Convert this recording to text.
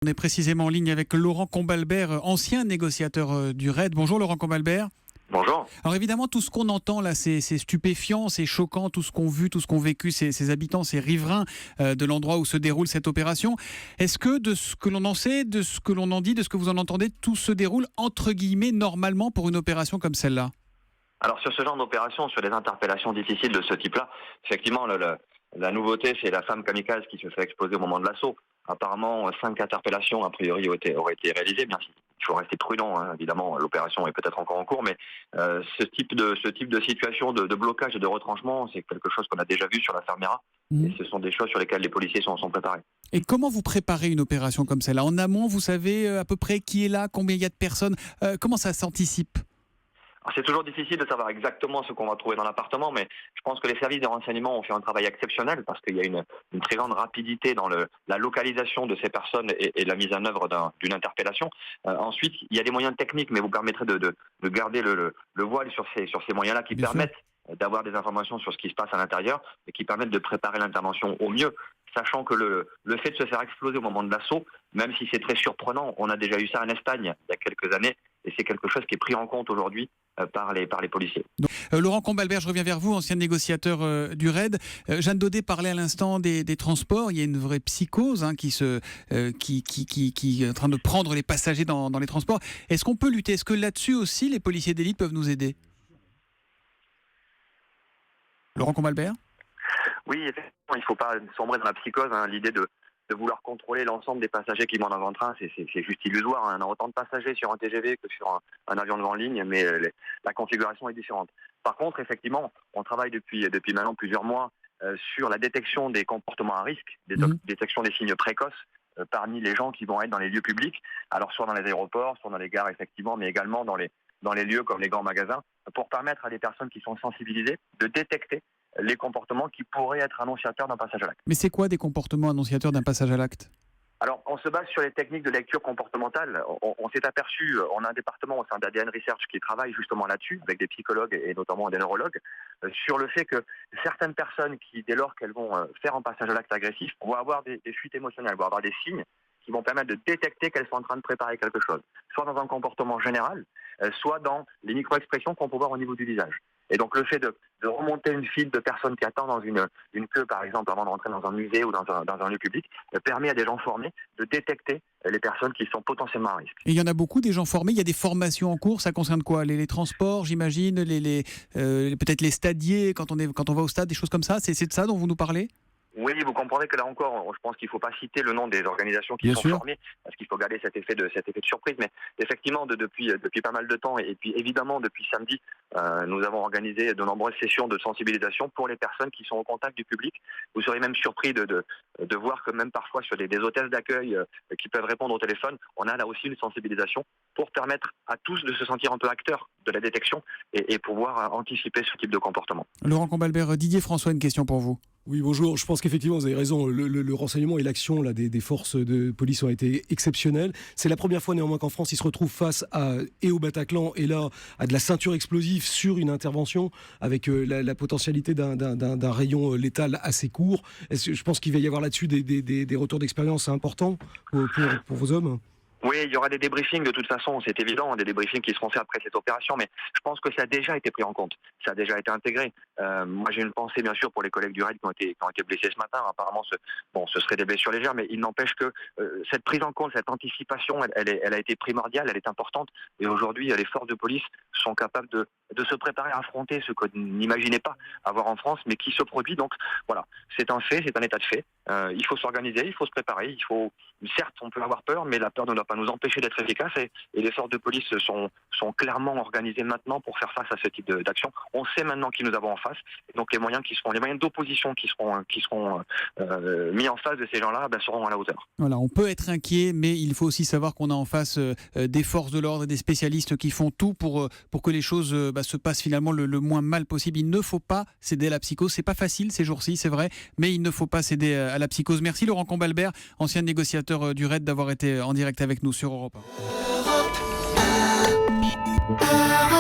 est précisément en ligne avec Laurent Combalbert, ancien négociateur du RAID. Bonjour Laurent Combalbert. Bonjour. Alors évidemment, tout ce qu'on entend là, c'est stupéfiant, c'est choquant, tout ce qu'ont vu, tout ce qu'ont vécu ces habitants, ces riverains de l'endroit où se déroule cette opération. Est-ce que de ce que l'on en sait, de ce que l'on en dit, de ce que vous en entendez, tout se déroule entre guillemets normalement pour une opération comme celle-là ? Alors sur ce genre d'opération, sur des interpellations difficiles de ce type-là, effectivement, la nouveauté, c'est la femme kamikaze qui se fait exploser au moment de l'assaut. Apparemment, 5 interpellations, a priori, auraient été réalisées. Bien, il faut rester prudent, hein. Évidemment, l'opération est peut-être encore en cours, mais ce type de situation de blocage et de retranchement, c'est quelque chose qu'on a déjà vu sur la Fermera. Et ce sont des choses sur lesquelles les policiers sont préparés. Et comment vous préparez une opération comme celle-là ? En amont, vous savez à peu près qui est là, combien il y a de personnes, comment ça s'anticipe ? Alors, c'est toujours difficile de savoir exactement ce qu'on va trouver dans l'appartement, mais je pense que les services de renseignement ont fait un travail exceptionnel parce qu'il y a une très grande rapidité dans la localisation de ces personnes et la mise en œuvre d'une interpellation. Ensuite, il y a des moyens techniques, mais vous permettrez de garder le voile sur ces moyens-là qui permettent d'avoir des informations sur ce qui se passe à l'intérieur et qui permettent de préparer l'intervention au mieux, sachant que le fait de se faire exploser au moment de l'assaut, même si c'est très surprenant, on a déjà eu ça en Espagne il y a quelques années, et c'est quelque chose qui est pris en compte aujourd'hui par les policiers. Donc, Laurent Combalbert, je reviens vers vous, ancien négociateur du RAID. Jeanne Daudet parlait à l'instant des transports. Il y a une vraie psychose qui est en train de prendre les passagers dans les transports. Est-ce qu'on peut lutter ? Est-ce que là-dessus aussi, les policiers d'élite peuvent nous aider ? Laurent Combalbert ? Oui, effectivement, il ne faut pas sombrer dans la psychose. L'idée de vouloir contrôler l'ensemble des passagers qui montent dans un train, c'est juste illusoire. On a autant de passagers sur un TGV que sur un avion de grande ligne, mais la configuration est différente. Par contre, effectivement, on travaille depuis maintenant plusieurs mois sur la détection des comportements à risque, détection des signes précoces parmi les gens qui vont être dans les lieux publics, alors soit dans les aéroports, soit dans les gares, effectivement, mais également dans les lieux comme les grands magasins, pour permettre à des personnes qui sont sensibilisées de détecter les comportements qui pourraient être annonciateurs d'un passage à l'acte. Mais c'est quoi des comportements annonciateurs d'un passage à l'acte ? Alors, on se base sur les techniques de lecture comportementale. On s'est aperçu, on a un département au sein d'ADN Research qui travaille justement là-dessus, avec des psychologues et notamment des neurologues, sur le fait que certaines personnes qui, dès lors qu'elles vont faire un passage à l'acte agressif, vont avoir des fuites émotionnelles, vont avoir des signes qui vont permettre de détecter qu'elles sont en train de préparer quelque chose, soit dans un comportement général, soit dans les micro-expressions qu'on peut voir au niveau du visage. Et donc le fait de remonter une file de personnes qui attendent dans une queue, par exemple, avant de rentrer dans un musée ou dans un lieu public, permet à des gens formés de détecter les personnes qui sont potentiellement à risque. Et il y en a beaucoup des gens formés, il y a des formations en cours, ça concerne quoi ? Les transports, j'imagine, peut-être les stadiers, quand on va au stade, des choses comme ça, c'est de ça dont vous nous parlez ? Oui, vous comprenez que là encore, je pense qu'il ne faut pas citer le nom des organisations qui sont formées, parce qu'il faut garder cet effet de surprise. Mais effectivement, depuis pas mal de temps, et puis évidemment depuis samedi, nous avons organisé de nombreuses sessions de sensibilisation pour les personnes qui sont au contact du public. Vous serez même surpris de voir que même parfois sur des hôtesses d'accueil qui peuvent répondre au téléphone, on a là aussi une sensibilisation pour permettre à tous de se sentir un peu acteurs de la détection et pouvoir anticiper ce type de comportement. Laurent Combalbert, Didier François, une question pour vous. Oui, bonjour. Je pense qu'effectivement, vous avez raison. Le renseignement et l'action des forces de police ont été exceptionnelles. C'est la première fois néanmoins qu'en France, ils se retrouvent face au Bataclan et là à de la ceinture explosive sur une intervention avec la potentialité d'un rayon létal assez court. Je pense qu'il va y avoir là-dessus des retours d'expérience importants pour vos hommes. Oui, il y aura des débriefings de toute façon, c'est évident, des débriefings qui seront faits après cette opération, mais je pense que ça a déjà été pris en compte, ça a déjà été intégré. Moi j'ai une pensée bien sûr pour les collègues du RAID qui ont été blessés ce matin, apparemment ce serait des blessures légères, mais il n'empêche que cette prise en compte, cette anticipation, elle a été primordiale, elle est importante, et aujourd'hui les forces de police sont capables de se préparer à affronter ce qu'on n'imaginait pas avoir en France, mais qui se produit, donc voilà, c'est un fait, c'est un état de fait. Il faut s'organiser, il faut se préparer, certes on peut avoir peur, mais la peur ne doit pas nous empêcher d'être efficaces et les forces de police sont clairement organisées maintenant pour faire face à ce type d'action. On sait maintenant qui nous avons en face, et donc les moyens d'opposition qui seront mis en face de ces gens-là seront à la hauteur. Voilà, on peut être inquiet, mais il faut aussi savoir qu'on a en face des forces de l'ordre et des spécialistes qui font tout pour que les choses se passent finalement le moins mal possible. Il ne faut pas céder à la psychose. C'est pas facile ces jours-ci, c'est vrai, mais il ne faut pas céder à la psychose. Merci Laurent Combalbert, ancien négociateur du RAID, d'avoir été en direct avec nous sur Europe 1.